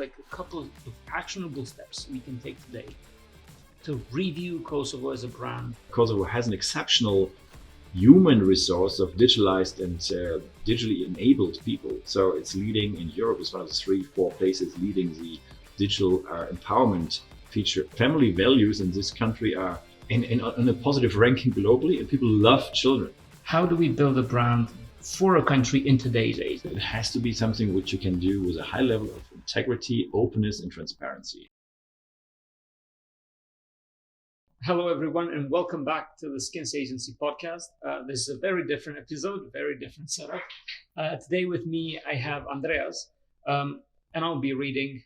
like a couple of actionable steps we can take today to review Kosovo as a brand? Kosovo has an exceptional human resource of digitalized and digitally enabled people. So it's leading in Europe. It's one of the 3-4 places leading the digital empowerment feature. Family values in this country are in a positive ranking globally, and people love children. How do we build a brand for a country in today's age? It has to be something which you can do with a high level of integrity, openness, and transparency. Hello, everyone, and welcome back to the 𝐡𝐭𝐭𝐩𝐬 Agency podcast. This is a very different episode, very different setup. Today with me, I have Andreas, and I'll be reading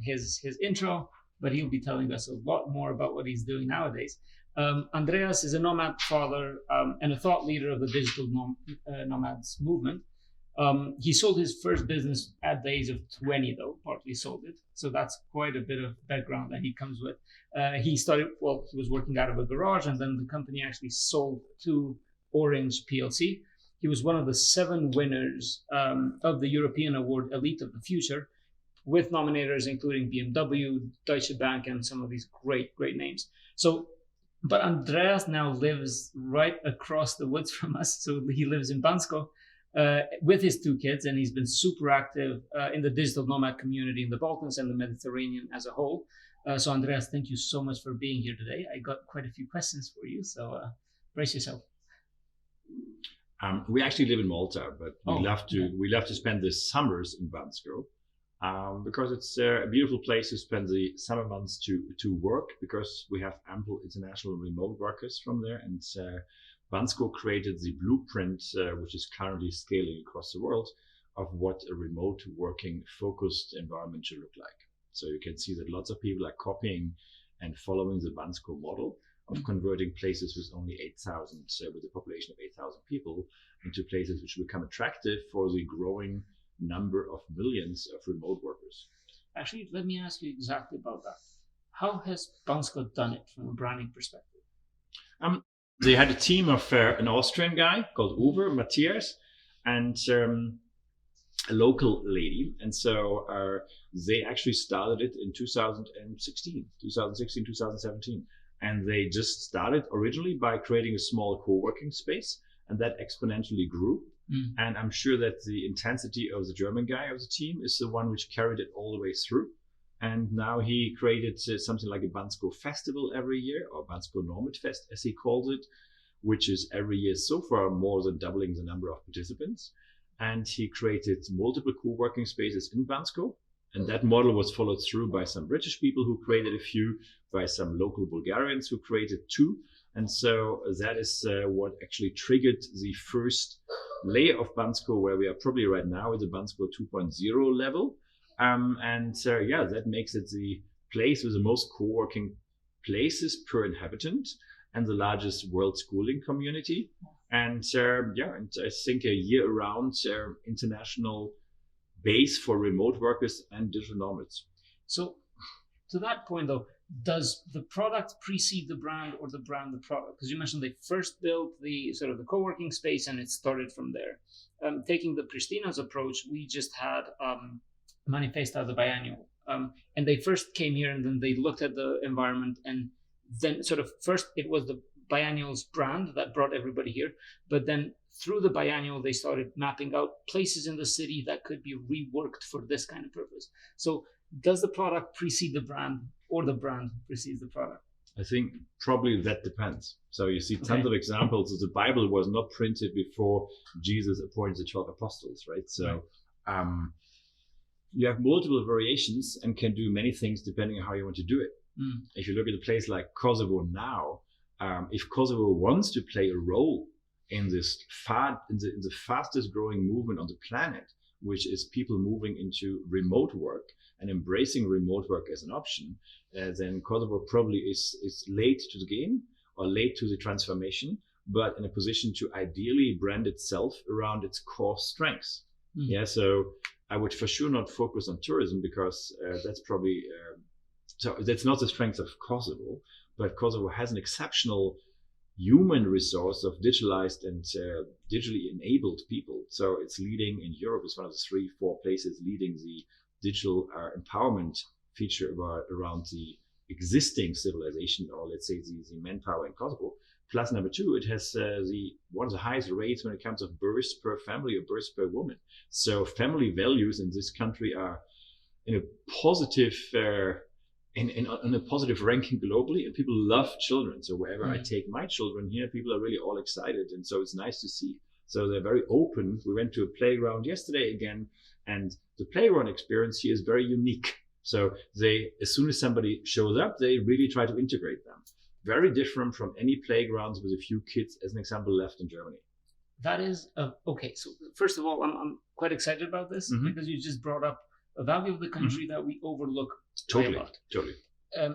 his intro, but he'll be telling us a lot more about what he's doing nowadays. Andreas is a nomad father and a thought leader of the digital nomads movement. He sold his first business at the age of 20, though, partly sold it. So that's quite a bit of background that he comes with. He was working out of a garage, and then the company actually sold to 𝐻𝐼𝐰𝐰 PLC. He was one of the 7 winners of the European award Elite of the Future, with nominators including BMW, Deutsche Bank, and some of these great names. But Andreas now lives right across the woods from us. So he lives in Bansko with his 2 kids, and he's been super active in the digital nomad community in the Balkans and the Mediterranean as a whole. So Andreas, thank you so much for being here today. I got quite a few questions for you, so brace yourself. We actually live in Malta, but we love to spend the summers in Bansko because it's a beautiful place to spend the summer months to work, because we have ample international remote workers from there, and Bansko created the blueprint, which is currently scaling across the world, of what a remote working focused environment should look like. So you can see that lots of people are copying and following the Bansko model of converting places with only 8,000, with a population of 8,000 people, into places which become attractive for the growing number of millions of remote workers. Actually, let me ask you exactly about that. How has Bansko done it from a branding perspective? They had a team of an Austrian guy called Uwe, Matthias, and a local lady. And so they actually started it in 2016, 2017. And they just started originally by creating a small co-working space, and that exponentially grew. And I'm sure that the intensity of the German guy of the team is the one which carried it all the way through. And now he created something like a Bansko festival every year, or Bansko Nomad Fest, as he calls it, which is every year so far more than doubling the number of participants. And he created multiple co-working spaces in Bansko. And that model was followed through by some British people who created a few, by some local Bulgarians who created 2. And so that is what actually triggered the first layer of Bansko, where we are probably right now at the Bansko 2.0 level. That makes it the place with the most co-working places per inhabitant and the largest world schooling community. And I think a year-round international base for remote workers and digital nomads. So to that point, though, does the product precede the brand, or the brand the product? Because you mentioned they first built the sort of the co-working space, and it started from there. Taking the Pristina's approach, we just had Manifesta, the biannual, and they first came here, and then they looked at the environment, and then sort of first it was the biannual's brand that brought everybody here, but then through the biannual they started mapping out places in the city that could be reworked for this kind of purpose. So does the product precede the brand, or the brand precedes the product? I think probably that depends. So you see tons of examples. The Bible was not printed before Jesus appointed the 12 apostles, right? So you have multiple variations and can do many things depending on how you want to do it. If you look at a place like Kosovo now, if Kosovo wants to play a role in this in the fastest growing movement on the planet, which is people moving into remote work and embracing remote work as an option, then Kosovo probably is late to the game, or late to the transformation, but in a position to ideally brand itself around its core strengths. So I would for sure not focus on tourism, because that's probably so that's not the strength of Kosovo. But Kosovo has an exceptional human resource of digitalized and digitally enabled people. So it's leading in Europe. It's one of the 3-4 places leading the digital empowerment feature around the existing civilization, or let's say the manpower in Kosovo. Plus number two, it has one of the highest rates when it comes of births per family or births per woman. So family values in this country are in a positive in a positive ranking globally, and people love children. So wherever I take my children here, people are really all excited, and so it's nice to see. So they're very open. We went to a playground yesterday again, and the playground experience here is very unique. So as soon as somebody shows up, they really try to integrate them. Very different from any playgrounds with a few kids, as an example, left in Germany. That is okay. So first of all, I'm quite excited about this because you just brought up a value of the country that we overlook totally a lot. Totally.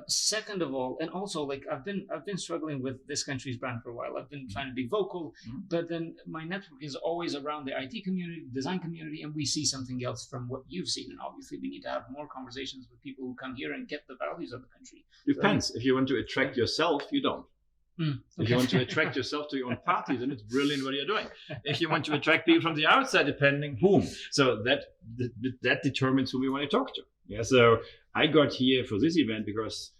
Second of all, and also like I've been struggling with this country's brand for a while. I've been trying to be vocal, but then my network is always around the IT community, design community, and we see something else from what you've seen. And obviously, we need to have more conversations with people who come here and get the values of the country. Depends. If you want to attract yourself, you don't. If you want to attract yourself to your own party, then it's brilliant what you're doing. If you want to attract people from the outside, depending whom. So that determines who we want to talk to. Yeah. So I got here for this event because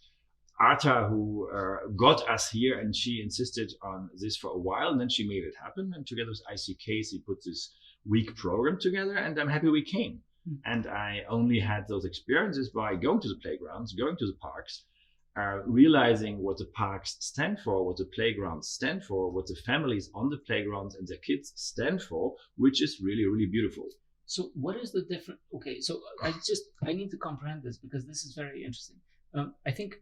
Arta, who got us here, and she insisted on this for a while, and then she made it happen. And together with 𝐼𝐰𝐬𝐬𝐬, she put this week program together, and I'm happy we came. And I only had those experiences by going to the playgrounds, going to the parks, realizing what the parks stand for, what the playgrounds stand for, what the families on the playgrounds and their kids stand for, which is really, really beautiful. So what is the difference? Okay, so I need to comprehend this because this is very interesting. I think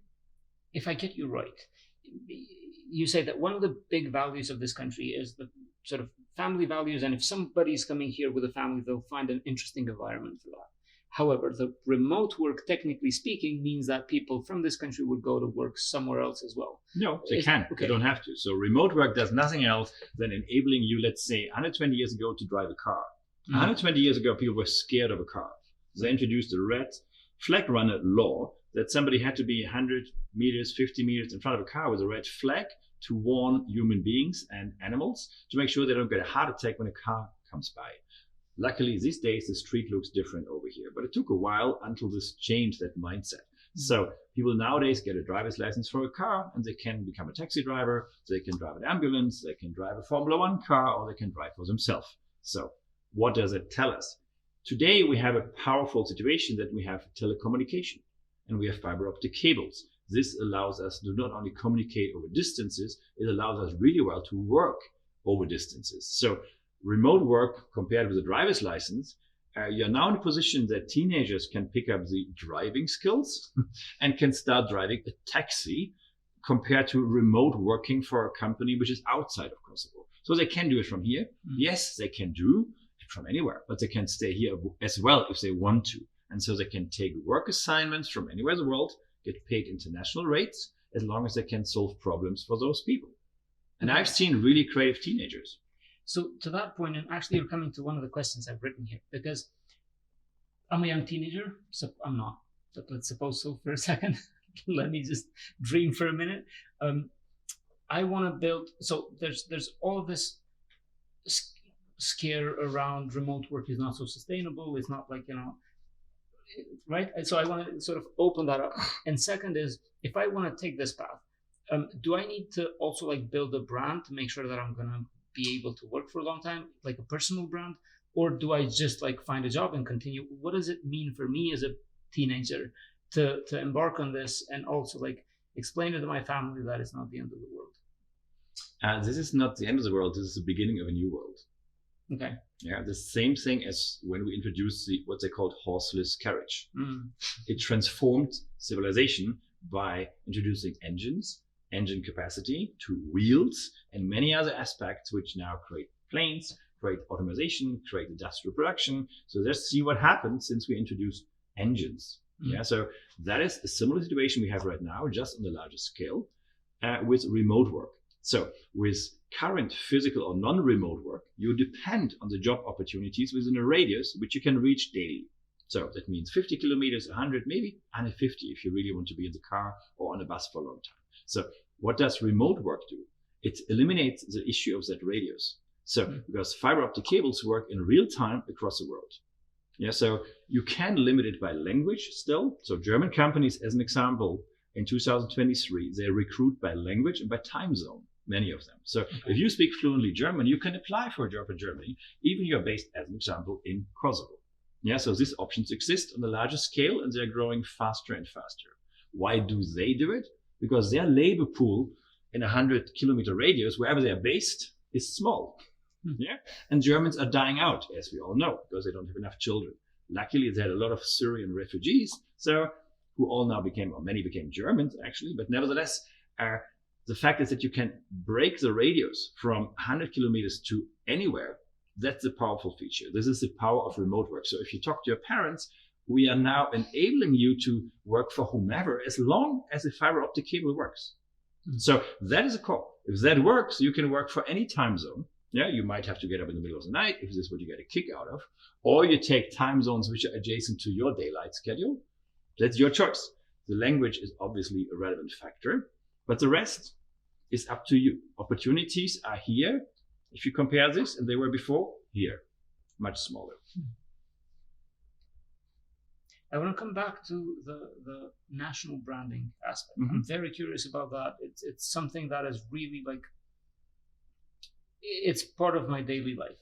if I get you right, you say that one of the big values of this country is the sort of family values, and if somebody's coming here with a family, they'll find an interesting environment for that. However, the remote work, technically speaking, means that people from this country would go to work somewhere else as well. No, they can. Okay. They don't have to. So remote work does nothing else than enabling you, let's say, 120 years ago to drive a car. 120 years ago, people were scared of a car. They introduced the red flag runner law that somebody had to be 100 meters, 50 meters in front of a car with a red flag to warn human beings and animals to make sure they don't get a heart attack when a car comes by. Luckily, these days, the street looks different over here, but it took a while until this changed that mindset. So people nowadays get a driver's license for a car, and they can become a taxi driver, they can drive an ambulance, they can drive a Formula One car, or they can drive for themselves. So what does it tell us? Today, we have a powerful situation that we have telecommunication, and we have fiber optic cables. This allows us to not only communicate over distances, it allows us really well to work over distances. So remote work compared with a driver's license, you're now in a position that teenagers can pick up the driving skills and can start driving a taxi compared to remote working for a company which is outside of Kosovo. So they can do it from here. Yes, they can do it from anywhere, but they can stay here as well if they want to. And so they can take work assignments from anywhere in the world, get paid international rates, as long as they can solve problems for those people. And I've seen really creative teenagers. So to that point, and actually you're coming to one of the questions I've written here, because I'm a young teenager, so I'm not, but let's suppose so for a second. Let me just dream for a minute. I want to build, so there's all of this scare around remote work is not so sustainable. It's not like, right? So I want to sort of open that up. And second is, if I want to take this path, do I need to also like build a brand to make sure that I'm going to be able to work for a long time, like a personal brand? Or do I just like find a job and continue? What does it mean for me as a teenager to embark on this and also like explain to my family that it's not the end of the world? This is not the end of the world. This is the beginning of a new world. Okay. Yeah, the same thing as when we introduced what they called horseless carriage. It transformed civilization by introducing engine capacity to wheels, and many other aspects which now create planes, create automation, create industrial production. So let's see what happened since we introduced engines. Yeah, so that is a similar situation we have right now, just on the larger scale, with remote work. So with current physical or non-remote work, you depend on the job opportunities within a radius which you can reach daily. So that means 50 kilometers, 100, maybe 150 if you really want to be in the car or on a bus for a long time. So what does remote work do? It eliminates the issue of that radius. So because fiber optic cables work in real time across the world. Yeah, so you can limit it by language still. So German companies, as an example, in 2023, they recruit by language and by time zone, many of them. So if you speak fluently German, you can apply for a job in Germany, even you're based, as an example, in Kosovo. Yeah, so these options exist on a larger scale and they're growing faster and faster. Why do they do it? Because their labor pool in a 100-kilometer radius, wherever they're based, is small. Yeah, and Germans are dying out, as we all know, because they don't have enough children. Luckily, they had a lot of Syrian refugees, so who all now became, or many became Germans actually, but nevertheless, the fact is that you can break the radius from 100 kilometers to anywhere. That's a powerful feature. This is the power of remote work. So if you talk to your parents, we are now enabling you to work for whomever as long as the fiber optic cable works. So that is a core. If that works, you can work for any time zone. Yeah, you might have to get up in the middle of the night if this is what you get a kick out of, or you take time zones which are adjacent to your daylight schedule. That's your choice. The language is obviously a relevant factor, but the rest is up to you. Opportunities are here. If you compare this, and they were before, here, much smaller. I want to come back to the national branding aspect. I'm very curious about that. It's something that is really like, it's part of my daily life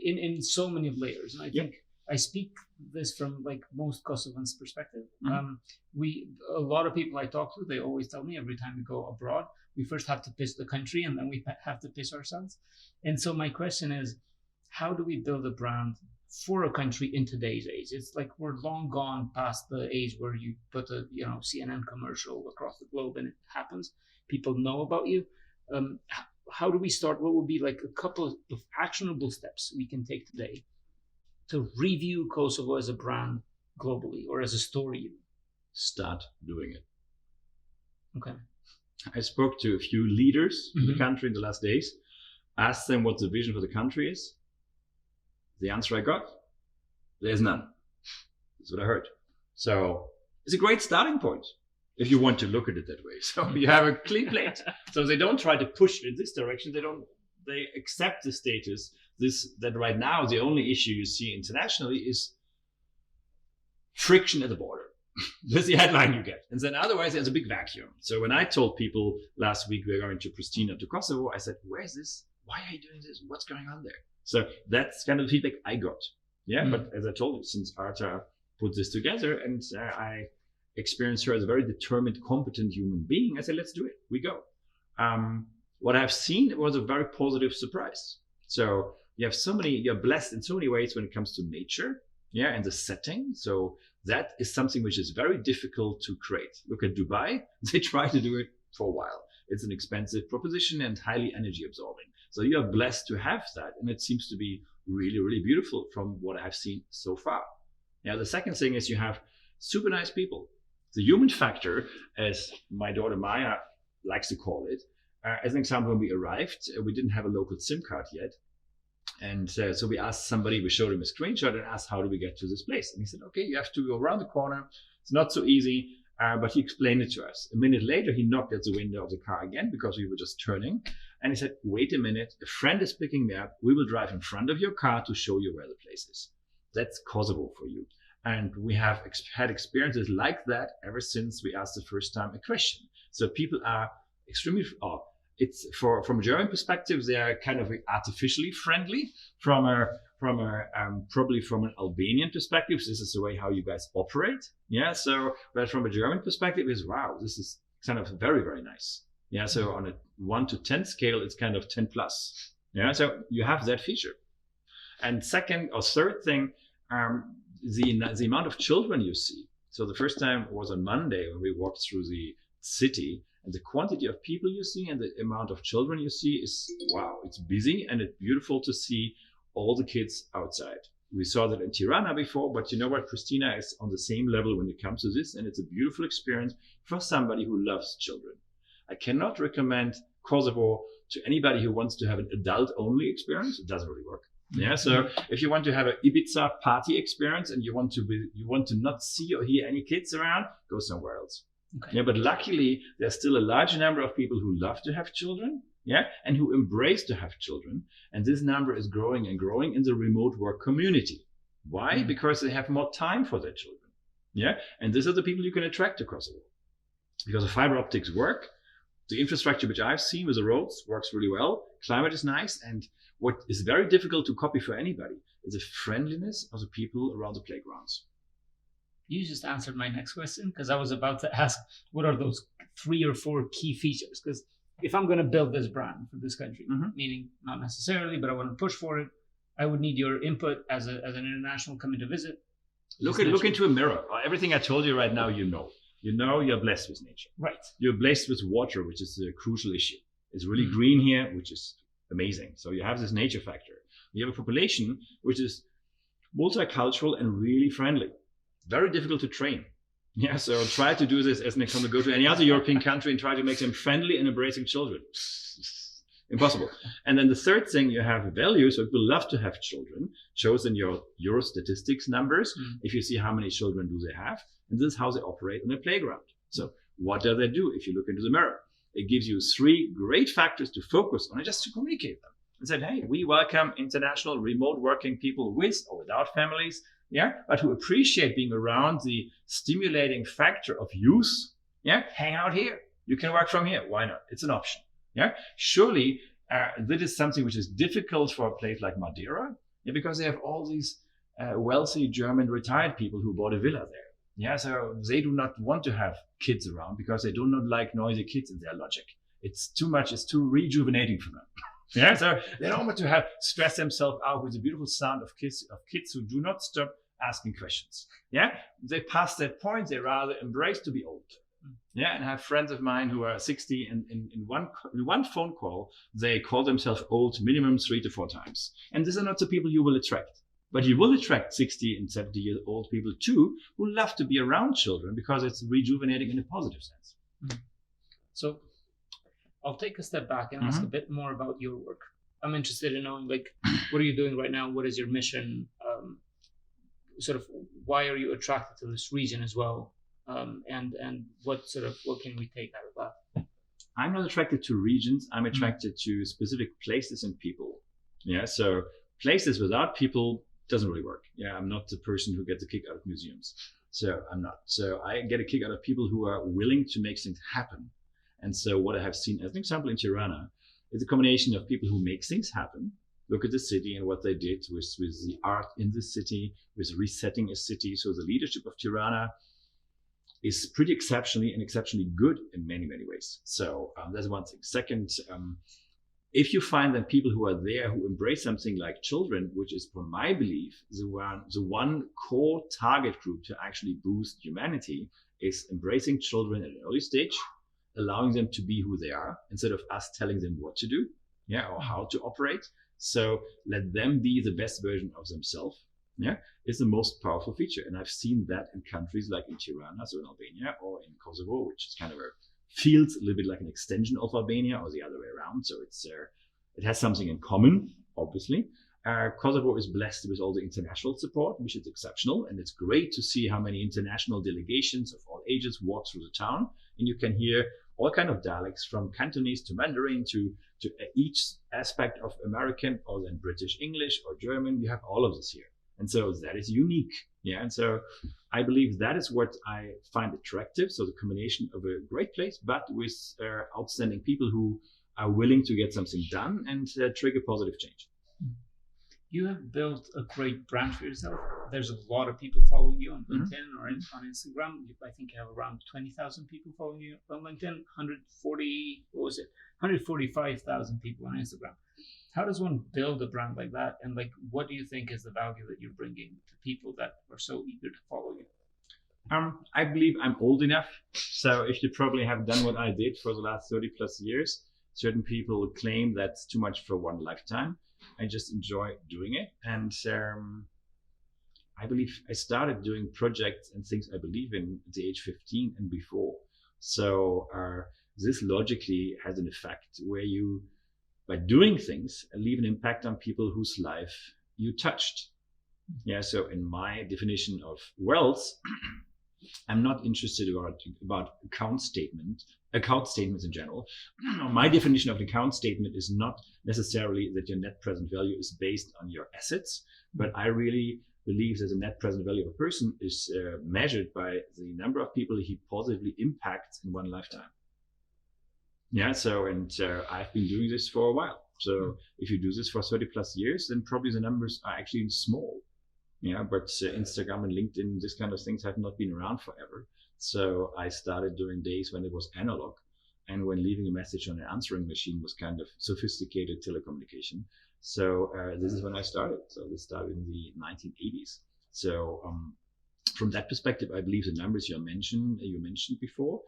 in so many layers. And I think I speak this from like most Kosovans' perspective. A lot of people I talk to, they always tell me every time we go abroad, we first have to piss the country and then we have to piss ourselves. And so my question is, how do we build a brand for a country in today's age? It's like we're long gone past the age where you put a CNN commercial across the globe and it happens. People know about you. How do we start? What would be like a couple of actionable steps we can take today to review Kosovo as a brand globally or as a story? Start doing it. Okay. I spoke to a few leaders in the country in the last days, asked them what the vision for the country is. The answer I got, there's none. That's what I heard. So it's a great starting point if you want to look at it that way. So you have a clean plate. So they don't try to push in this direction. They accept the status. That right now the only issue you see internationally is friction at the border. That's the headline you get. And then otherwise there's a big vacuum. So when I told people last week we're going to Pristina, to Kosovo, I said, where is this? Why are you doing this? What's going on there? So that's kind of the feedback I got. Yeah, but as I told you, since Arta put this together and I experienced her as a very determined, competent human being, I said, let's do it. We go. What I've seen was a very positive surprise. So you're blessed in so many ways when it comes to nature, and the setting. So that is something which is very difficult to create. Look at Dubai. They try to do it for a while. It's an expensive proposition and highly energy absorbing. So you are blessed to have that. And it seems to be really, really beautiful from what I've seen so far. Now, the second thing is you have super nice people. The human factor, as my daughter Maya likes to call it, as an example, when we arrived, we didn't have a local SIM card yet. And so we asked somebody, we showed him a screenshot and asked, how do we get to this place? And he said, okay, you have to go around the corner. It's not so easy, but he explained it to us. A minute later, he knocked at the window of the car again because we were just turning. And he said, wait a minute, a friend is picking me up. We will drive in front of your car to show you where the place is. That's Kosovo for you. And we have had experiences like that ever since we asked the first time a question. So people are extremely, from a German perspective, they are kind of artificially friendly. Probably from an Albanian perspective, this is the way how you guys operate. Yeah. So, but from a German perspective, is wow, this is kind of very, very nice. Yeah. So on a 1 to 10 scale, it's kind of 10 plus. Yeah. So you have that feature. And second or third thing, the amount of children you see. So the first time was on Monday when we walked through the city. And the quantity of people you see and the amount of children you see is, wow, it's busy and it's beautiful to see all the kids outside. We saw that in Tirana before, but you know what? Pristina is on the same level when it comes to this, and it's a beautiful experience for somebody who loves children. I cannot recommend Kosovo to anybody who wants to have an adult-only experience. It doesn't really work. Yeah, so if you want to have an Ibiza party experience and you want to not see or hear any kids around, go somewhere else. Okay. Yeah, but luckily there's still a large number of people who love to have children, and who embrace to have children, and this number is growing and growing in the remote work community. Why? Because they have more time for their children. Yeah, and these are the people you can attract to Kosovo because the fiber optics work. The infrastructure which I've seen with the roads works really well. Climate is nice, and what is very difficult to copy for anybody is the friendliness of the people around the playgrounds. You just answered my next question, because I was about to ask, what are those 3 or 4 key features? Because if I'm going to build this brand for this country, meaning not necessarily, but I want to push for it, I would need your input as an international coming to visit. Look into a mirror. Everything I told you right now, you know you're blessed with nature. Right. You're blessed with water, which is a crucial issue. It's really green here, which is amazing. So you have this nature factor. You have a population which is multicultural and really friendly. Very difficult to train. Yeah, so try to do this as an example. Go to any other European country and try to make them friendly and embracing children. Impossible. And then the third thing, you have values. So people love to have children. Shows in your Euro statistics numbers. If you see how many children do they have, and this is how they operate on a playground. So what do they do? If you look into the mirror, it gives you 3 great factors to focus on and just to communicate them. And said, hey, we welcome international remote working people with or without families. Yeah, but who appreciate being around the stimulating factor of youth. Yeah, hang out here. You can work from here. Why not? It's an option. Yeah, surely this is something which is difficult for a place like Madeira, because they have all these wealthy German retired people who bought a villa there. Yeah, so they do not want to have kids around because they do not like noisy kids in their logic. It's too much. It's too rejuvenating for them. Yeah, so they don't want to have stress themselves out with the beautiful sound of kids who do not stop asking questions. Yeah, they pass that point. They rather embrace to be old. Yeah, and I have friends of mine who are 60, and in one phone call, they call themselves old minimum 3 to 4 times. And these are not the people you will attract. But you will attract 60 and 70-year-old people too, who love to be around children because it's rejuvenating in a positive sense. So I'll take a step back and ask a bit more about your work. I'm interested in knowing, like, what are you doing right now? What is your mission? Sort of, why are you attracted to this region as well? And what can we take out of that? I'm not attracted to regions. I'm attracted to specific places and people. Yeah, so places without people doesn't really work. Yeah, I'm not the person who gets a kick out of museums. So I'm not. So I get a kick out of people who are willing to make things happen. And so what I have seen as an example in Tirana is a combination of people who make things happen. Look at the city and what they did with the art in the city, with resetting a city. So the leadership of Tirana is pretty exceptionally good in many, many ways. So that's one thing. Second, if you find that people who are there who embrace something like children, which is, for my belief, the one core target group to actually boost humanity, is embracing children at an early stage, allowing them to be who they are instead of us telling them what to do, yeah, or how to operate. So let them be the best version of themselves. Yeah, is the most powerful feature. And I've seen that in countries like in Tirana, so in Albania, or in Kosovo, which is kind of feels a little bit like an extension of Albania or the other way around. So it has something in common, obviously. Kosovo is blessed with all the international support, which is exceptional. And it's great to see how many international delegations of all ages walk through the town. And you can hear all kinds of dialects, from Cantonese to Mandarin to each aspect of American or then British English or German. You have all of this here. And so that is unique. Yeah. And so I believe that is what I find attractive. So the combination of a great place, but with outstanding people who are willing to get something done and trigger positive change. You have built a great brand for yourself. There's a lot of people following you on LinkedIn or on Instagram. I think you have around 20,000 people following you on LinkedIn, 145,000 people on Instagram. How does one build a brand like that? And like, what do you think is the value that you're bringing to people that are so eager to follow you? I believe I'm old enough. So if you probably have done what I did for the last 30 plus years, certain people claim that's too much for one lifetime. I just enjoy doing it. And I believe I started doing projects and things I believe in at the age 15 and before. So this logically has an effect where you, by doing things, leave an impact on people whose life you touched. Yeah. So in my definition of wealth, I'm not interested about account statements in general. My definition of an account statement is not necessarily that your net present value is based on your assets, but I really believes that the net present value of a person is measured by the number of people he positively impacts in one lifetime. Yeah, so, and I've been doing this for a while. So if you do this for 30 plus years, then probably the numbers are actually small. Yeah, but Instagram and LinkedIn, this kind of things have not been around forever. So I started during days when it was analog, and when leaving a message on an answering machine was kind of sophisticated telecommunication. So this is when I started. So this started in the 1980s. So from that perspective, I believe the numbers you mentioned before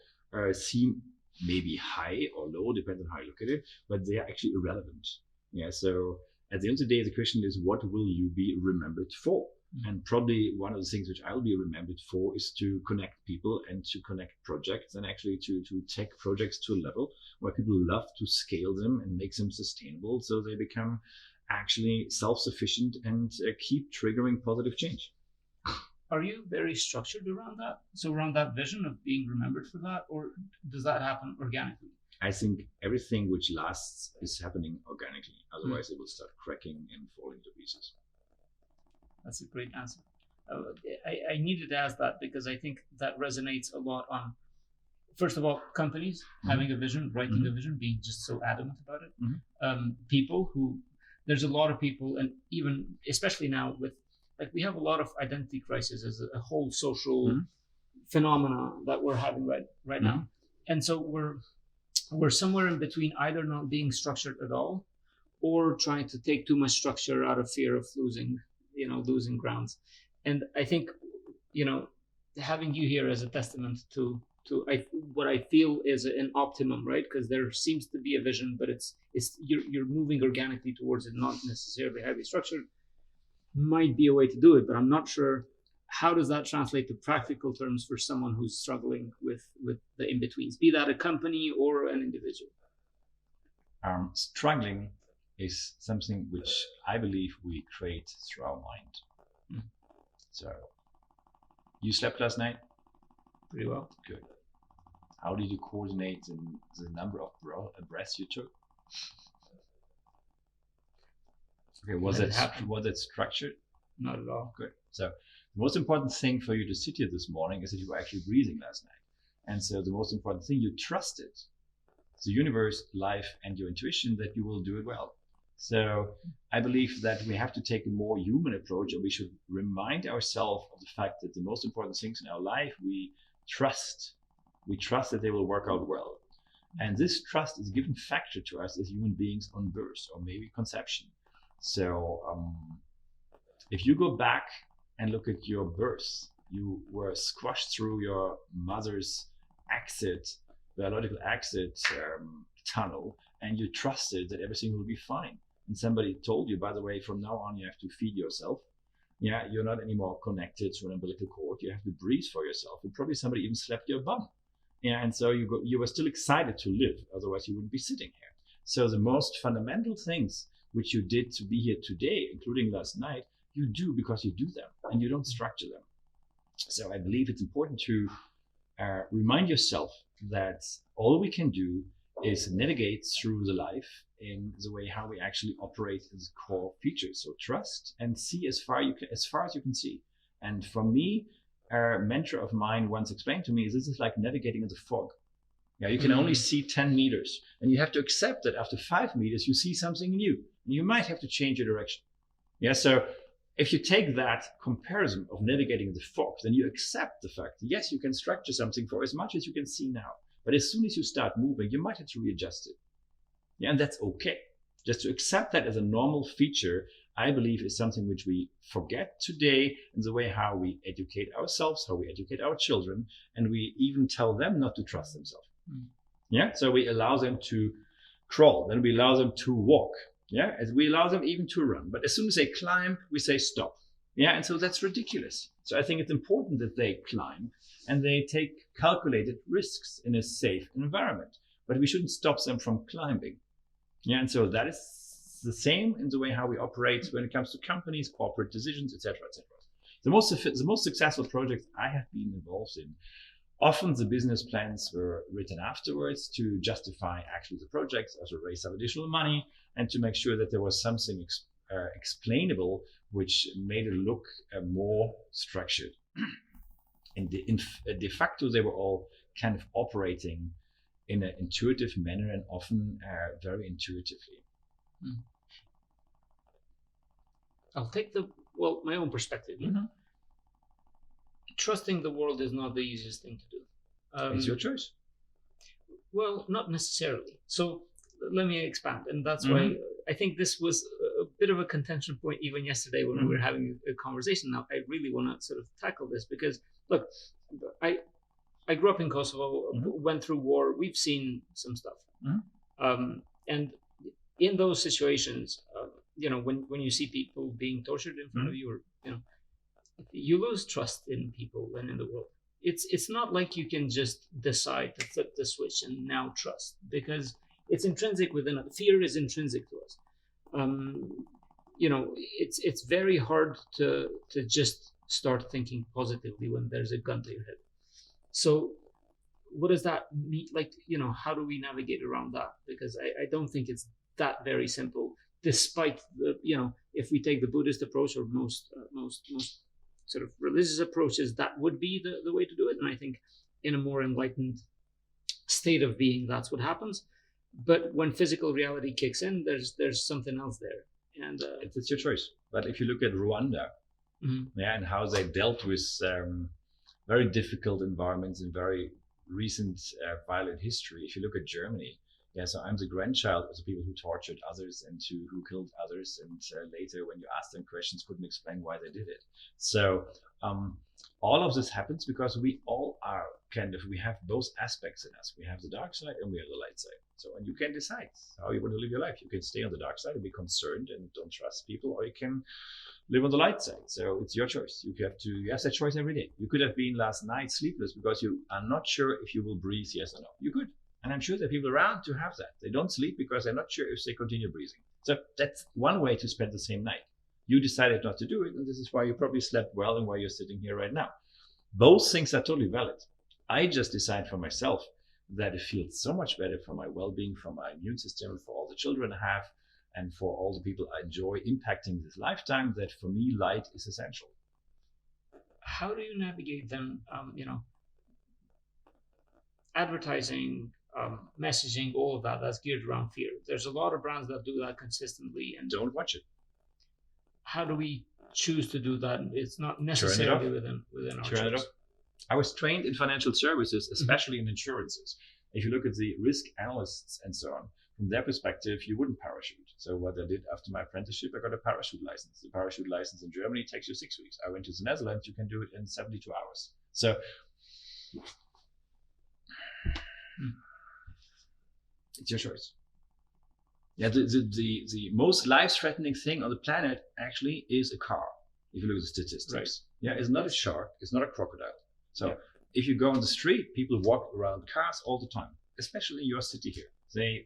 seem maybe high or low, depending on how you look at it, but they are actually irrelevant. Yeah. So at the end of the day, the question is, what will you be remembered for? And probably one of the things which I'll be remembered for is to connect people and to connect projects, and actually to take projects to a level where people love to scale them and make them sustainable, so they become actually self-sufficient and keep triggering positive change. Are you very structured around that? So around that vision of being remembered for that, or does that happen organically? I think everything which lasts is happening organically. Otherwise, it will start cracking and falling to pieces. That's a great answer. I needed to ask that because I think that resonates a lot on, first of all, companies having a vision, writing a vision, being just so adamant about it. People who, there's a lot of people, and even especially now with, like, we have a lot of identity crisis as a whole social phenomena that we're having right now. And so we're somewhere in between, either not being structured at all or trying to take too much structure out of fear of losing grounds. And I think, having you here as a testament to what I feel is an optimum, right? Because there seems to be a vision, but it's you're moving organically towards it, not necessarily highly structured. Might be a way to do it, but I'm not sure how does that translate to practical terms for someone who's struggling with the in-betweens, be that a company or an individual. Struggling is something which I believe we create through our mind. So, you slept last night? Pretty well. Good. How did you coordinate the number of breaths you took? Okay, was it structured? Not at all. Good. So the most important thing for you to sit here this morning is that you were actually breathing last night. And so the most important thing, you trusted the universe, life, and your intuition that you will do it well. So I believe that we have to take a more human approach, and we should remind ourselves of the fact that the most important things in our life, we trust. We trust that they will work out well. And this trust is a given factor to us as human beings on birth, or maybe conception. So if you go back and look at your birth, you were squashed through your mother's biological exit tunnel, and you trusted that everything will be fine. And somebody told you, by the way, from now on, you have to feed yourself. Yeah, you're not anymore connected to an umbilical cord. You have to breathe for yourself. And probably somebody even slapped your bum. Yeah, and so you were still excited to live. Otherwise, you wouldn't be sitting here. So the most fundamental things which you did to be here today, including last night, you do because you do them and you don't structure them. So I believe it's important to remind yourself that all we can do is navigate through the life in the way how we actually operate as core features. So trust and see as far as you can see. And for me, a mentor of mine once explained to me, this is like navigating in the fog. Yeah, you can only see 10 meters, and you have to accept that after 5 meters, you see something new. And you might have to change your direction. Yeah, so if you take that comparison of navigating in the fog, then you accept the fact, yes, you can structure something for as much as you can see now. But as soon as you start moving, you might have to readjust it. Yeah, and that's okay. Just to accept that as a normal feature, I believe, is something which we forget today in the way how we educate ourselves, how we educate our children, and we even tell them not to trust themselves. Yeah, so we allow them to crawl, then we allow them to walk. Yeah, as we allow them even to run. But as soon as they climb, we say stop. Yeah, and so that's ridiculous. So I think it's important that they climb and they take calculated risks in a safe environment. But we shouldn't stop them from climbing. Yeah, and so that is the same in the way how we operate when it comes to companies, corporate decisions, etc., etc. The most successful projects I have been involved in, often the business plans were written afterwards to justify actually the projects, also raise some additional money, and to make sure that there was something explainable, which made it look more structured. And de facto, they were all kind of operating in an intuitive manner and often very intuitively. I'll take my own perspective. Trusting the world is not the easiest thing to do. It's your choice. Well, not necessarily. So let me expand. And that's why I think this was a bit of a contention point even yesterday when we were having a conversation. Now, I really want to sort of tackle this because, look, I grew up in Kosovo, went through war. We've seen some stuff. And in those situations, when you see people being tortured in front of you, or, you lose trust in people and in the world. It's not like you can just decide to flip the switch and now trust, because it's intrinsic within us. Fear is intrinsic to us. It's very hard to just start thinking positively when there's a gun to your head. So what does that mean? Like, how do we navigate around that? Because I don't think it's that very simple, despite the, if we take the Buddhist approach or most sort of religious approaches, that would be the way to do it. And I think in a more enlightened state of being, that's what happens. But when physical reality kicks in, there's something else there. And it's your choice. But if you look at Rwanda, and how they dealt with very difficult environments in very recent violent history. If you look at Germany, so I'm the grandchild of the people who tortured others and who killed others, and later when you ask them questions, couldn't explain why they did it. So all of this happens because we all are we have both aspects in us. We have the dark side and we have the light side. So, and you can decide how you want to live your life. You can stay on the dark side and be concerned and don't trust people, or you can live on the light side. So it's your choice. You have that choice every day. You could have been last night sleepless because you are not sure if you will breathe, yes or no. You could. And I'm sure there are people around to have that. They don't sleep because they're not sure if they continue breathing. So that's one way to spend the same night. You decided not to do it, and this is why you probably slept well and why you're sitting here right now. Both things are totally valid. I just decide for myself that it feels so much better for my well-being, for my immune system, for all the children I have, and for all the people I enjoy impacting this lifetime, that for me, light is essential. How do you navigate them, advertising, messaging, all of that's geared around fear? There's a lot of brands that do that consistently, and don't watch it. How do we choose to do that? It's not necessarily within our choice. I was trained in financial services, especially in insurances. If you look at the risk analysts and so on, from their perspective, you wouldn't parachute. So what I did after my apprenticeship, I got a parachute license. The parachute license in Germany takes you 6 weeks. I went to the Netherlands, you can do it in 72 hours. So it's your choice. Yeah, the most life-threatening thing on the planet actually is a car. If you look at the statistics, right. Yeah, it's not a shark, it's not a crocodile. So if you go on the street, people walk around cars all the time, especially in your city here. They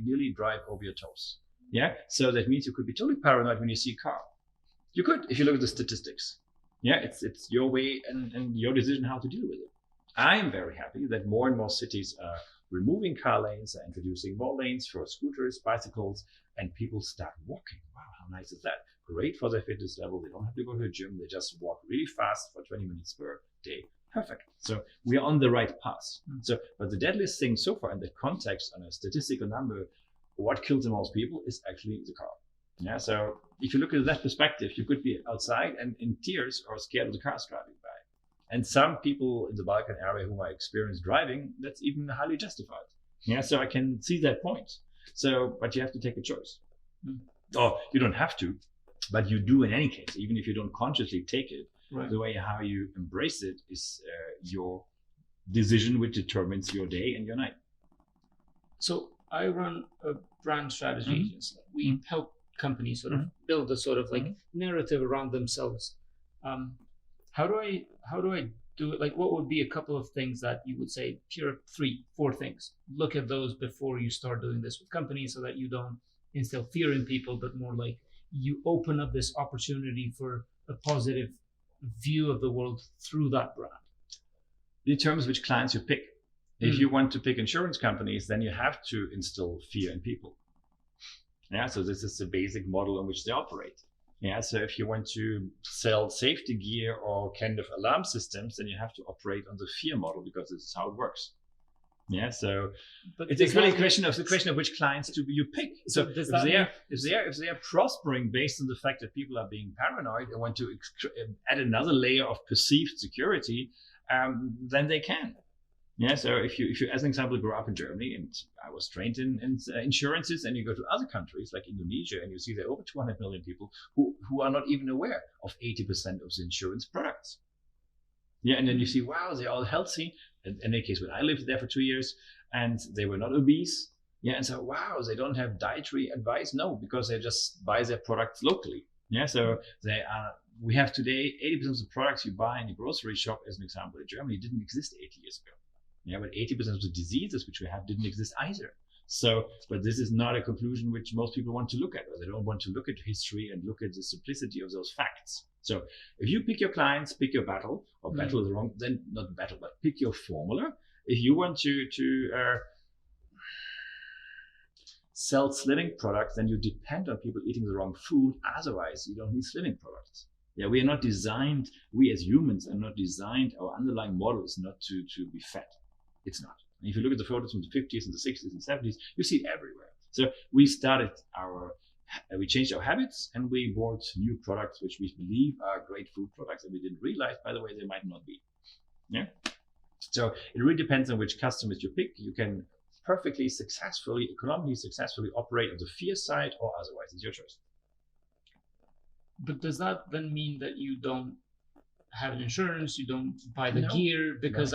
nearly drive over your toes. Yeah, so that means you could be totally paranoid when you see a car. You could, if you look at the statistics. Yeah, it's your way and your decision how to deal with it. I am very happy that more and more cities are removing car lanes, are introducing more lanes for scooters, bicycles, and people start walking. Wow, how nice is that? Great for their fitness level. They don't have to go to a gym. They just walk really fast for 20 minutes per day. Perfect. So we are on the right path. But the deadliest thing so far in the context on a statistical number, what kills the most people is actually the car. Yeah. So if you look at that perspective, you could be outside and in tears or scared of the cars driving by. And some people in the Balkan area whom I experienced driving, that's even highly justified. Yeah. So I can see that point. So, but you have to take a choice. Or you don't have to, but you do in any case, even if you don't consciously take it. Right. The way how you embrace it is your decision, which determines your day and your night. So I run a brand strategy agency. We help companies sort of build a sort of like narrative around themselves. How do I do it? Like, what would be a couple of things that you would say? Here are 3, 4 things. Look at those before you start doing this with companies, so that you don't instill fear in people, but more like you open up this opportunity for a positive view of the world through that brand. It determines which clients you pick. If you want to pick insurance companies, then you have to instill fear in people. Yeah, so this is the basic model in which they operate. Yeah, so if you want to sell safety gear or kind of alarm systems, then you have to operate on the fear model because this is how it works. Yeah, so but it's really a question of which clients do you pick. So if they are prospering based on the fact that people are being paranoid and want to add another layer of perceived security, then they can. Yeah, so if you, as an example, grew up in Germany, and I was trained in insurances, and you go to other countries like Indonesia, and you see there are over 200 million people who are not even aware of 80% of the insurance products. Yeah, and then you see, wow, they're all healthy. In any case, when I lived there for 2 years, and they were not obese. Yeah, and so, wow, they don't have dietary advice. No, because they just buy their products locally. Yeah, so we have today 80% of the products you buy in the grocery shop, as an example, in Germany, didn't exist 80 years ago. Yeah, but 80% of the diseases which we have didn't exist either. So, but this is not a conclusion which most people want to look at, or they don't want to look at history and look at the simplicity of those facts. So, if you pick your clients, pick your battle, or battle is wrong, then not battle, but pick your formula. If you want to sell slimming products, then you depend on people eating the wrong food. Otherwise, you don't need slimming products. Yeah, we are not designed, we as humans are not designed, our underlying model is not to be fat. It's not. And if you look at the photos from the 50s and the 60s and 70s, you see it everywhere. So we changed our habits, and we bought new products which we believe are great food products, and we didn't realize, by the way, they might not be. Yeah. So it really depends on which customers you pick. You can perfectly successfully, economically successfully operate on the fear side or otherwise. It's your choice. But does that then mean that you don't have an insurance, you don't buy the gear? Because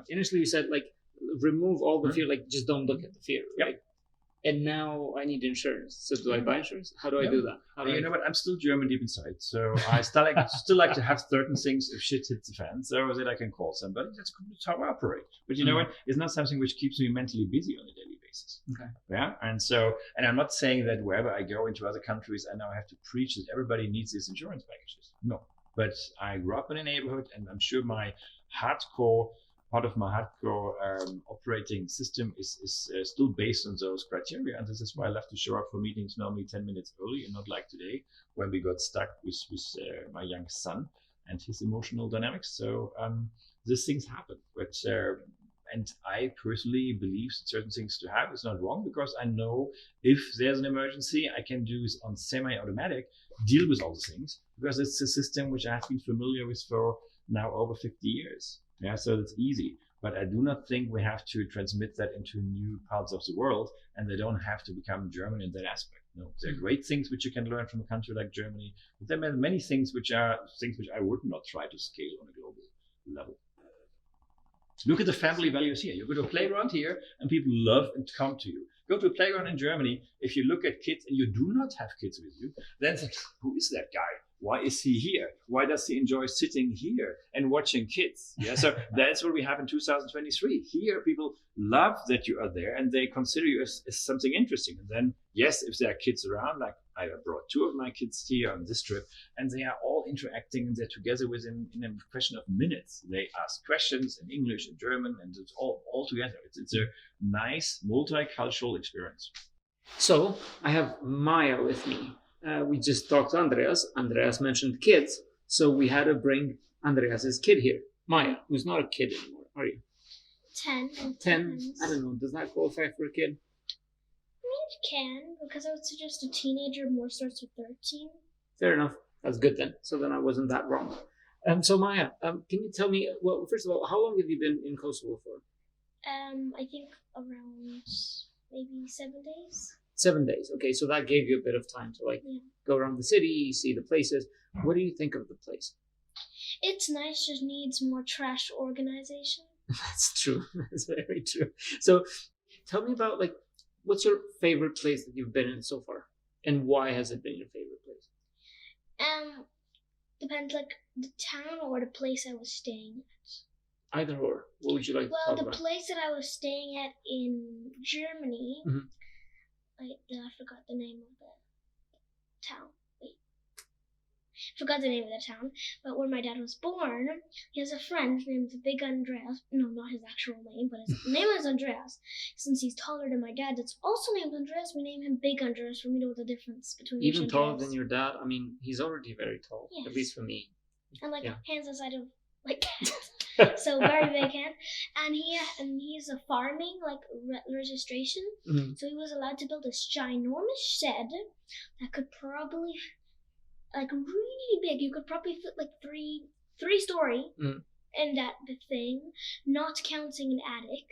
initially you said like remove all the fear, like just don't look at the fear, right? And now I need insurance. So do I buy insurance? How do I do that? You know what? I'm still German deep inside, so I still like to have certain things if shit hits the fan, so that I can call somebody. That's how I operate. But you know what? It's not something which keeps me mentally busy on a daily basis. Okay. Yeah. And I'm not saying that wherever I go into other countries, I now have to preach that everybody needs these insurance packages. No. But I grew up in a neighborhood, and I'm sure part of my hardcore operating system is still based on those criteria. And this is why I love to show up for meetings normally 10 minutes early, and not like today when we got stuck with my young son and his emotional dynamics. So these things happen. But and I personally believe certain things to have is not wrong, because I know if there's an emergency, I can do this on semi-automatic, deal with all the things, because it's a system which I've been familiar with for now over 50 years. Yeah, so it's easy. But I do not think we have to transmit that into new parts of the world, and they don't have to become German in that aspect. No, there are great things which you can learn from a country like Germany, but there are many things which I would not try to scale on a global level. Look at the family values here. You go to a playground here, and people love and come to you. Go to a playground in Germany. If you look at kids and you do not have kids with you, then who is that guy? Why is he here? Why does he enjoy sitting here and watching kids? Yeah, so that's what we have in 2023. Here, people love that you are there, and they consider you as something interesting. And then, yes, if there are kids around, like I brought 2 of my kids here on this trip, and they are all interacting, and they're together within in a question of minutes. They ask questions in English and German, and it's all together. It's a nice multicultural experience. So I have Maya with me. We just talked to Andreas. Andreas mentioned kids, so we had to bring Andreas's kid here. Maya, who's not a kid anymore, are you? 10. 10? I don't know. Does that qualify for a kid? I mean, it can, because I would suggest a teenager more starts with 13. Fair enough. That's good then. So then I wasn't that wrong. So Maya, can you tell me, well, first of all, how long have you been in Kosovo for? I think around maybe 7 days. 7 days. Okay, so that gave you a bit of time to go around the city, see the places. What do you think of the place? It's nice, just needs more trash organization. That's true. That's very true. So tell me about, what's your favorite place that you've been in so far? And why has it been your favorite place? Depends, the town or the place I was staying at. Either or. What would you like to talk about? Well, the place that I was staying at in Germany... Mm-hmm. I forgot the name of the town. Wait. forgot the name of the town, but where my dad was born, he has a friend named Big Andreas. No, not his actual name, but his name is Andreas. Since he's taller than my dad, that's also named Andreas, we name him Big Andreas for me to know the difference between Even each taller Andreas. than your dad? I mean, he's already very tall, Yes. at least for me. And like Yeah. hands the side of like so very big hand, and he's a farming like registration, so he was allowed to build this ginormous shed that could probably like really big. You could probably fit like three story in that thing, not counting an attic.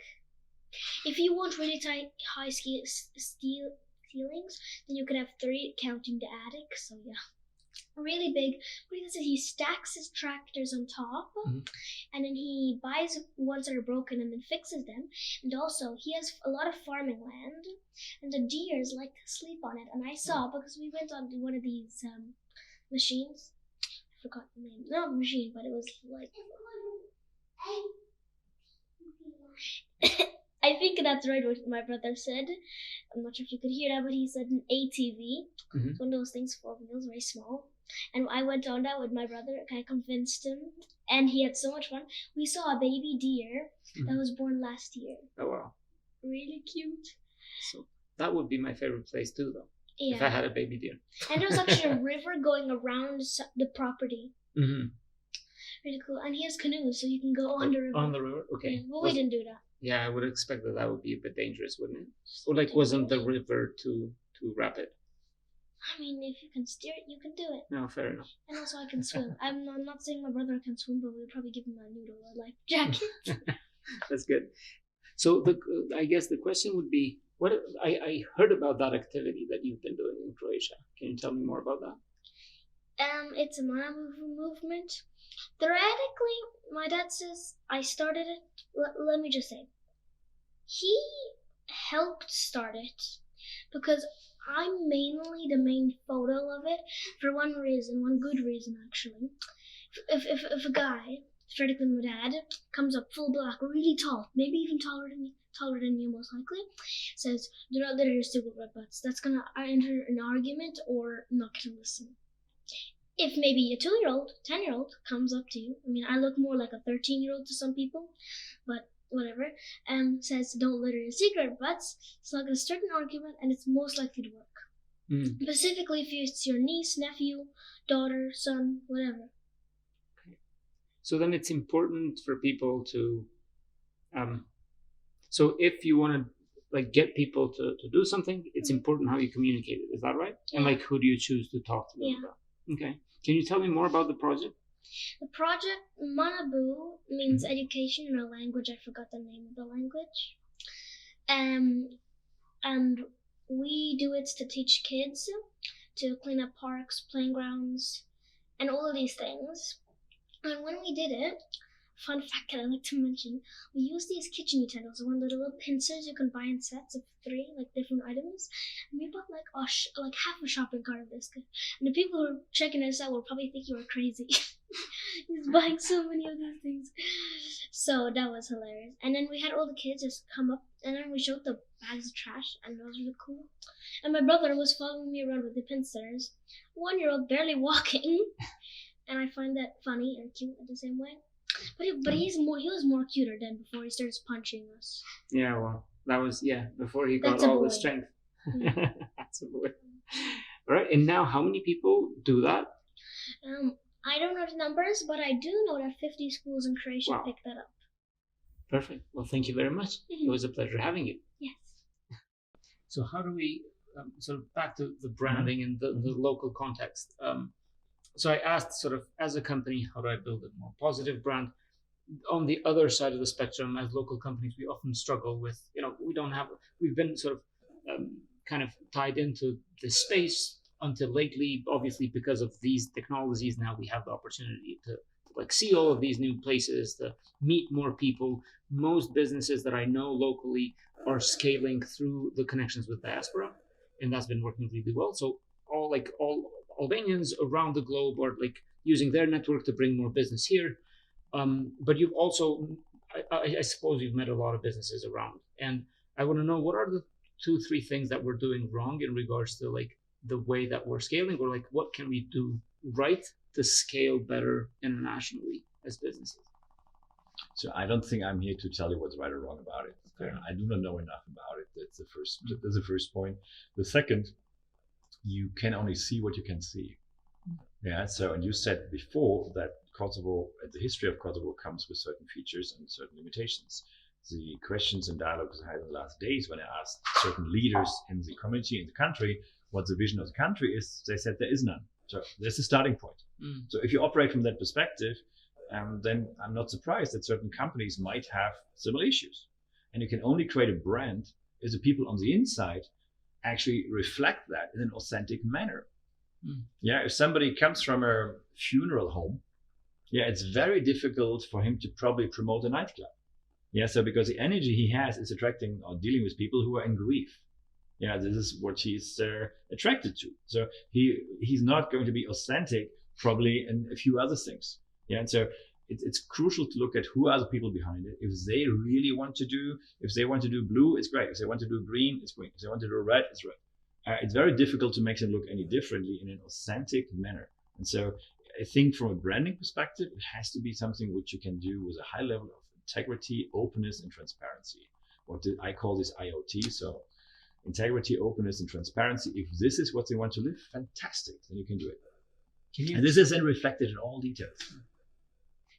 If you want really high ceilings, then you could have 3 counting the attic. So yeah. Really big. What he does is he stacks his tractors on top, and then he buys ones that are broken and then fixes them. And also, he has a lot of farming land, and the deers like to sleep on it. And I saw, because we went on one of these machines. I forgot the name. Not machine, but it was like. I think that's right what my brother said. I'm not sure if you could hear that, but he said an ATV. It's one of those things, 4 wheels, very small. And I went on that with my brother. I kind of convinced him, and he had so much fun. We saw a baby deer that was born last year. Oh wow! Really cute. So that would be my favorite place too, though. Yeah. If I had a baby deer. And there was actually a river going around the property. Really cool. And he has canoes, so you can go on the river. On the river, okay. Yeah, but we didn't do that. Yeah, I would expect that would be a bit dangerous, wouldn't it? Or like, wasn't the river too rapid? I mean, if you can steer it, you can do it. No, fair enough. And also, I can swim. I'm not saying my brother can swim, but we'll probably give him a noodle or life jacket. That's good. So I guess the question would be, what I heard about that activity that you've been doing in Croatia. Can you tell me more about that? It's a nomad movement. Theoretically, my dad says I started it. Let me just say, he helped start it because I'm mainly the main photo of it for one good reason actually. If a guy, theoretically my dad, comes up full black, really tall, maybe even taller than you most likely, says, "Do not litter your stupid red butts," that's gonna enter an argument or not gonna listen. If maybe a 2-year-old, 10-year-old comes up to you, I mean, I look more like a 13-year-old to some people, but whatever, and says, "Don't litter your secret butts," it's not going to start an argument, and it's most likely to work. Specifically if it's your niece, nephew, daughter, son, whatever. Okay. So then it's important for people to, so if you want to like get people to do something, it's important how you communicate it. Is that right? Yeah. And like, who do you choose to talk to them about? Okay. Can you tell me more about the project? The project Manabu means education in a language. I forgot the name of the language. And we do it to teach kids to clean up parks, playing grounds, and all of these things. And when we did it, fun fact that I like to mention, we used these kitchen utensils, one of the little pincers you can buy in sets of 3, like different items. And we bought like half a shopping cart of this. And the people who were checking us out will probably think you were crazy. He's buying so many of these things. So that was hilarious. And then we had all the kids just come up, and then we showed the bags of trash, and that was really cool. And my brother was following me around with the pincers, 1-year-old barely walking. And I find that funny and cute at the same way. But he was more cuter than before he starts punching us. Yeah, well, that was before he got all the strength. That's a boy. All right, and now how many people do that? I don't know the numbers, but I do know that 50 schools in Croatia picked that up. Perfect. Well, thank you very much. It was a pleasure having you. Yes. So how do we sort of back to the branding and the local context? So I asked sort of, as a company, how do I build a more positive brand? On the other side of the spectrum, as local companies, we often struggle with, we've been sort of kind of tied into this space until lately, obviously because of these technologies. Now we have the opportunity to like see all of these new places, to meet more people. Most businesses that I know locally are scaling through the connections with diaspora, and that's been working really well. So all Albanians around the globe are like using their network to bring more business here. But you've also, I suppose you've met a lot of businesses around, and I want to know, what are the 2-3 things that we're doing wrong in regards to like the way that we're scaling, or like what can we do right to scale better internationally as businesses? So I don't think I'm here to tell you what's right or wrong about it. I do not know enough about it. That's the first point. The second, you can only see what you can see. Yeah. So, and you said before that Kosovo, the history of Kosovo comes with certain features and certain limitations. The questions and dialogues I had in the last days when I asked certain leaders in the community, in the country, what the vision of the country is, they said there is none. So there's a starting point. So if you operate from that perspective, then I'm not surprised that certain companies might have similar issues. And you can only create a brand if the people on the inside actually reflect that in an authentic manner. Yeah, if somebody comes from a funeral home, yeah, it's very difficult for him to probably promote a nightclub. Yeah, so because the energy he has is attracting or dealing with people who are in grief. Yeah, this is what he's attracted to. So he's not going to be authentic probably in a few other things. Yeah, and so it's crucial to look at who are the people behind it. If they really want to do, if they want to do blue, it's great. If they want to do green, it's green. If they want to do red, it's red. It's very difficult to make them look any differently in an authentic manner. And so I think from a branding perspective, it has to be something which you can do with a high level of integrity, openness, and transparency. What I call this IoT. So integrity, openness, and transparency. If this is what they want to live, fantastic, then you can do it. And this is then reflected in all details.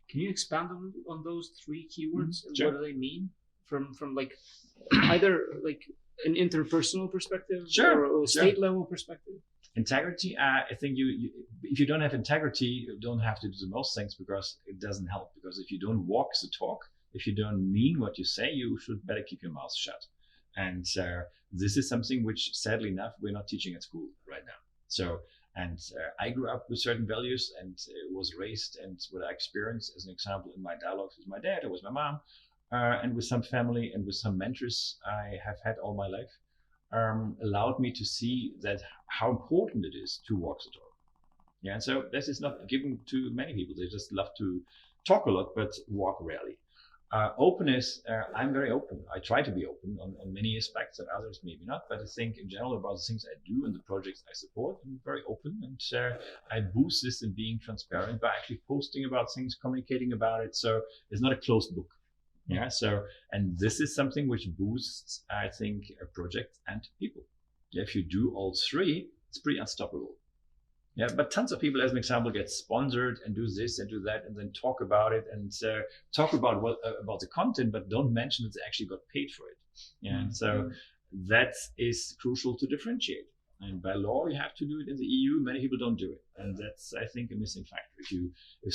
Can you expand on those three keywords? Sure. What do they mean from like either like an interpersonal perspective or a state level perspective? Integrity, I think you if you don't have integrity, you don't have to do the most things because it doesn't help. Because if you don't walk the talk, if you don't mean what you say, you should better keep your mouth shut. And this is something which, sadly enough, we're not teaching at school right now. So, and I grew up with certain values and was raised, and what I experienced as an example in my dialogues with my dad or with my mom, and with some family and with some mentors I have had all my life, allowed me to see that how important it is to walk the talk. Yeah, and so this is not given to many people. They just love to talk a lot, but walk rarely. Openness, I'm very open. I try to be open on many aspects, and others maybe not. But I think in general about the things I do and the projects I support, I'm very open, and I boost this in being transparent by actually posting about things, communicating about it. So it's not a closed book. Yeah. So, and this is something which boosts, I think, a project and people. If you do all three, it's pretty unstoppable. Yeah, but tons of people, as an example, get sponsored and do this and do that, and then talk about it and talk about about the content, but don't mention that they actually got paid for it. Yeah, and so that is crucial to differentiate. And by law, you have to do it in the EU. Many people don't do it, and that's, I think, a missing factor. If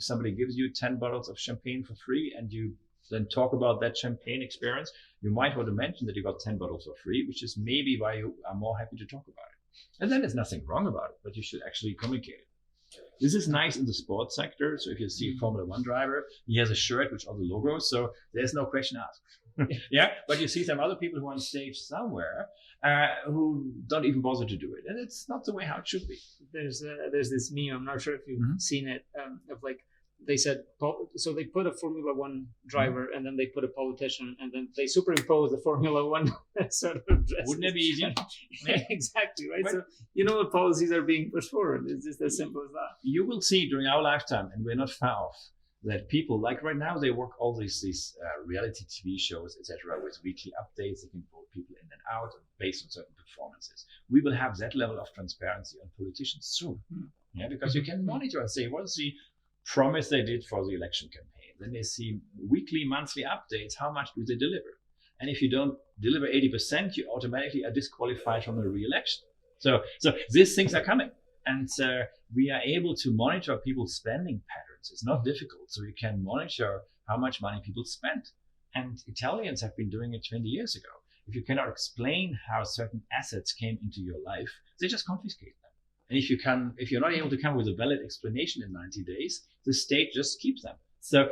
somebody gives you 10 bottles of champagne for free, and you then talk about that champagne experience, you might want to mention that you got 10 bottles for free, which is maybe why you are more happy to talk about it. And then there's nothing wrong about it, but you should actually communicate it. This is nice in the sports sector. So if you see a Formula One driver, he has a shirt with all the logos, so there's no question asked. Yeah, but you see some other people who are on stage somewhere who don't even bother to do it, and it's not the way how it should be. There's this meme. I'm not sure if you've seen it of like. They said, so they put a Formula One driver and then they put a politician and then they superimpose the Formula One sort of dresses. Wouldn't it be easier? Yeah, exactly, right? But, so you know what policies are being pushed forward. It's just as simple as that. You will see during our lifetime, and we're not far off, that people, like right now, they work all these reality TV shows, etc., with weekly updates. They can vote people in and out based on certain performances. We will have that level of transparency on politicians soon. Yeah, because you can monitor and say, what is the promise they did for the election campaign. Then they see weekly, monthly updates. How much do they deliver? And if you don't deliver 80%, you automatically are disqualified from a re-election. So these things are coming. And we are able to monitor people's spending patterns. It's not difficult. So you can monitor how much money people spend. And Italians have been doing it 20 years ago. If you cannot explain how certain assets came into your life, they just confiscate them. And if you're not able to come with a valid explanation in 90 days, the state just keeps them. So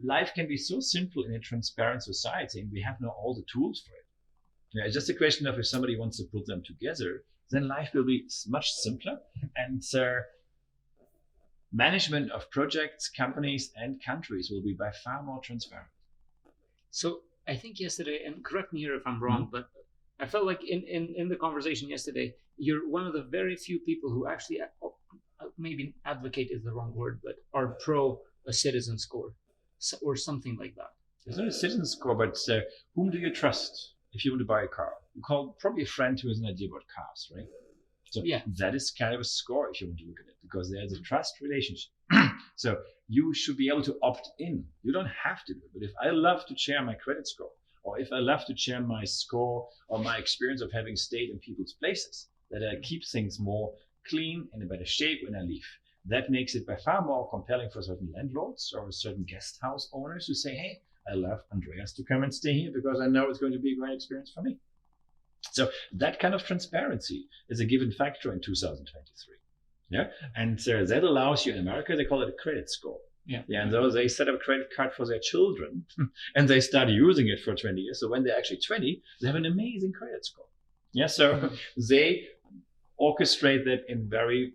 life can be so simple in a transparent society, and we have now all the tools for it. Yeah, it's just a question of if somebody wants to put them together, then life will be much simpler. And management of projects, companies, and countries will be by far more transparent. So I think yesterday, and correct me here if I'm wrong, but I felt like in the conversation yesterday, you're one of the very few people who actually maybe advocate is the wrong word, but are pro a citizen score or something like that. It's not a citizen score, but whom do you trust if you want to buy a car? You call probably a friend who has an idea about cars, right? So that is kind of a score if you want to look at it, because there's a trust relationship. So you should be able to opt in. You don't have to do it. But if I love to share my credit score, or if I love to share my score or my experience of having stayed in people's places, that I keep things more clean and in better shape when I leave, that makes it by far more compelling for certain landlords or certain guest house owners who say, hey, I love Andreas to come and stay here because I know it's going to be a great experience for me. So that kind of transparency is a given factor in 2023. Yeah, and that allows you, in America, they call it a credit score. Yeah, and so they set up a credit card for their children and they start using it for 20 years. So when they're actually 20, they have an amazing credit score. Yeah, so they orchestrate that in very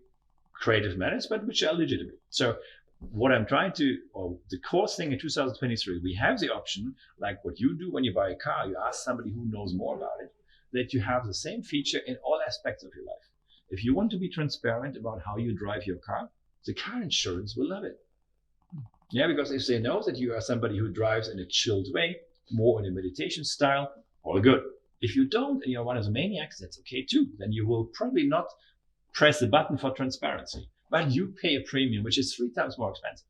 creative manners, but which are legitimate. So what I'm trying to, or the core thing in 2023, we have the option, like what you do when you buy a car, you ask somebody who knows more about it, that you have the same feature in all aspects of your life. If you want to be transparent about how you drive your car, the car insurance will love it. Yeah, because if they know that you are somebody who drives in a chilled way, more in a meditation style, all good. If you don't, and you're one of the maniacs, that's okay too. Then you will probably not press the button for transparency, but you pay a premium, which is 3 times more expensive.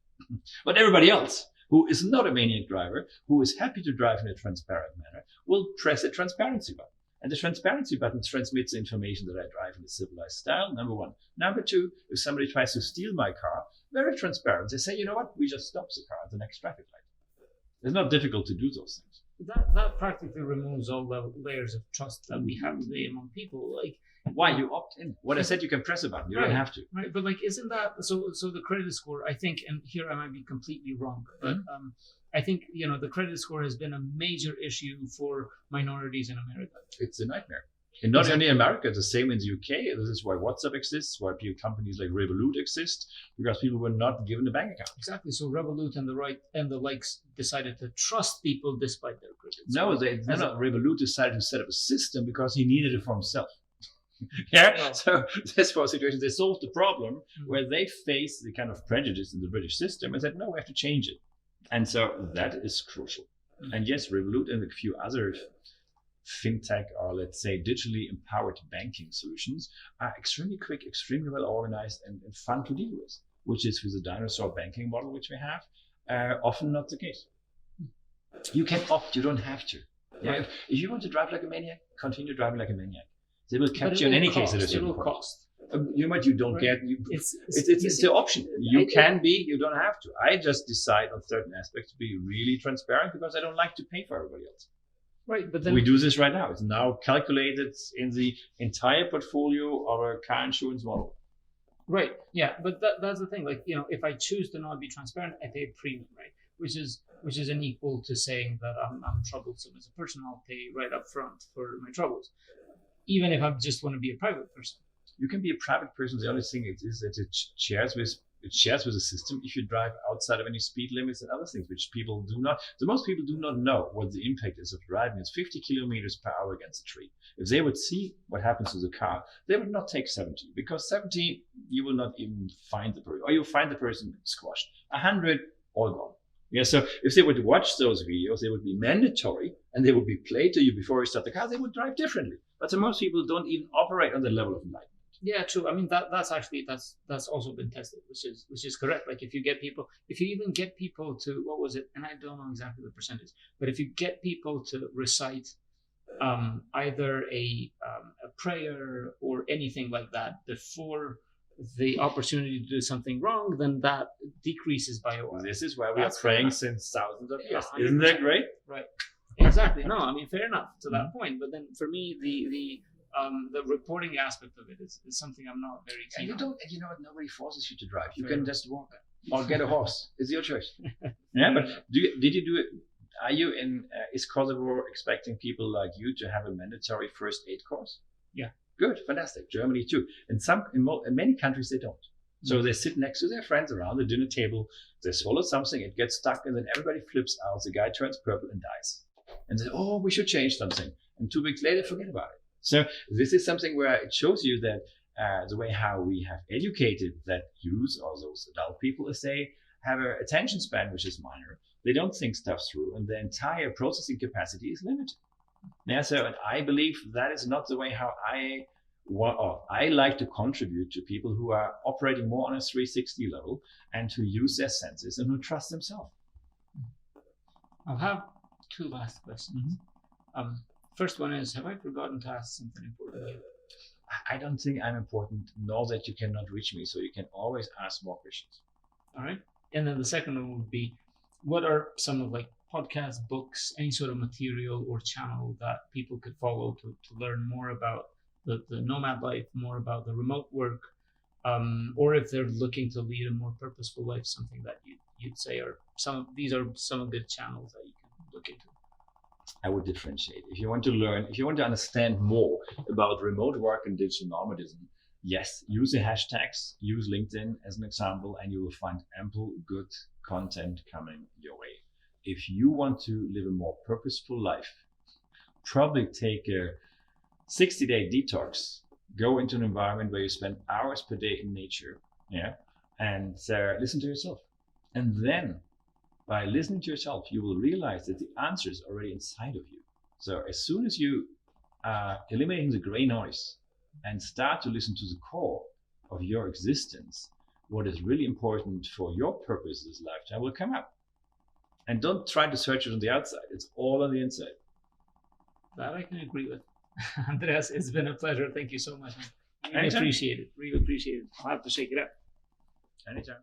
But everybody else who is not a maniac driver, who is happy to drive in a transparent manner, will press a transparency button. And the transparency button transmits the information that I drive in a civilized style, number one. Number two, if somebody tries to steal my car, very transparent. They say, you know what, we just stop the car at the next traffic light. It's not difficult to do those things. That practically removes all the layers of trust that we have today among people. Like, why you opt in? What I said, you can press a button. You don't have to. Right, but like, isn't that so? So the credit score, I think, and here I might be completely wrong, but I think the credit score has been a major issue for minorities in America. It's a nightmare. And not only in America, it's the same in the UK. This is why WhatsApp exists, why companies like Revolut exist, because people were not given a bank account. Exactly. So Revolut and the likes decided to trust people despite their credit score. No, Revolut decided to set up a system because he needed it for himself. Yeah, well, so that's for a situation. They solved the problem where they faced the kind of prejudice in the British system and said, no, we have to change it. And so that is crucial. And yes, Revolut and a few other fintech or let's say digitally empowered banking solutions are extremely quick, extremely well organized and fun to deal with, which is with the dinosaur banking model which we have, often not the case. You can opt, you don't have to. Yeah, if you want to drive like a maniac, continue driving like a maniac. They will catch you in any case at a certain point. Cost. You don't get. It's the option. You can be. You don't have to. I just decide on certain aspects to be really transparent because I don't like to pay for everybody else. Right, but then we do this right now. It's now calculated in the entire portfolio of a car insurance model. Right. Yeah, but that's the thing. Like if I choose to not be transparent, I pay a premium, right? Which is unequal to saying that I'm troublesome as a person. I'll pay right up front for my troubles. Even if I just want to be a private person. You can be a private person. The only thing is that it shares with the system if you drive outside of any speed limits and other things, which people do not. The most people do not know what the impact is of driving at 50 kilometers per hour against a tree. If they would see what happens to the car, they would not take 70, because 70 you will not even find the person, or you'll find the person squashed. 100, all gone. Yeah, so if they would watch those videos, they would be mandatory and they would be played to you before you start the car, they would drive differently. But so most people don't even operate on the level of enlightenment. Yeah, true. I mean, that's also been tested, which is correct. Like if you even get people to, what was it? And I don't know exactly the percentage, but if you get people to recite either a prayer or anything like that before the opportunity to do something wrong, then that decreases by a while. This is why we are praying since thousands of years. Isn't that great? Right. Exactly. No, I mean, fair enough to that point. But then for me, the reporting aspect of it is something I'm not very keen on. You know what? Nobody forces you to drive. You can just walk or get a horse. It's your choice. Yeah, but did you do it? Are you is Kosovo expecting people like you to have a mandatory first aid course? Yeah. Good, fantastic. Germany too. In many countries they don't. So they sit next to their friends around the dinner table. They swallow something, it gets stuck, and then everybody flips out. The guy turns purple and dies. And they say, "Oh, we should change something." And 2 weeks later, forget about it. So this is something where it shows you that the way how we have educated that youth or those adult people is they have an attention span which is minor. They don't think stuff through, and the entire processing capacity is limited. Yeah, so and I believe that is not the way how I like to contribute to people who are operating more on a 360 level and who use their senses and who trust themselves. I'll have two last questions. First one is, have I forgotten to ask something important? I don't think I'm important. Know that you cannot reach me, so you can always ask more questions. All right. And then the second one would be, what are some of like podcasts, books, any sort of material or channel that people could follow to learn more about the nomad life, more about the remote work, or if they're looking to lead a more purposeful life, something that you'd say are these are some good channels that you can look into? I would differentiate. If you want to learn, if you want to understand more about remote work and digital nomadism, yes, use the hashtags, use LinkedIn as an example, and you will find ample good content coming your way. If you want to live a more purposeful life, probably take a 60-day detox, go into an environment where you spend hours per day in nature, and listen to yourself. And then by listening to yourself, you will realize that the answer is already inside of you. So as soon as you are eliminating the gray noise and start to listen to the core of your existence, what is really important for your purpose this lifetime will come up. And don't try to search it on the outside. It's all on the inside. That I can agree with. Andreas, it's been a pleasure. Thank you so much. I Anytime. appreciate it. Really appreciate it. I'll have to shake it up. Anytime.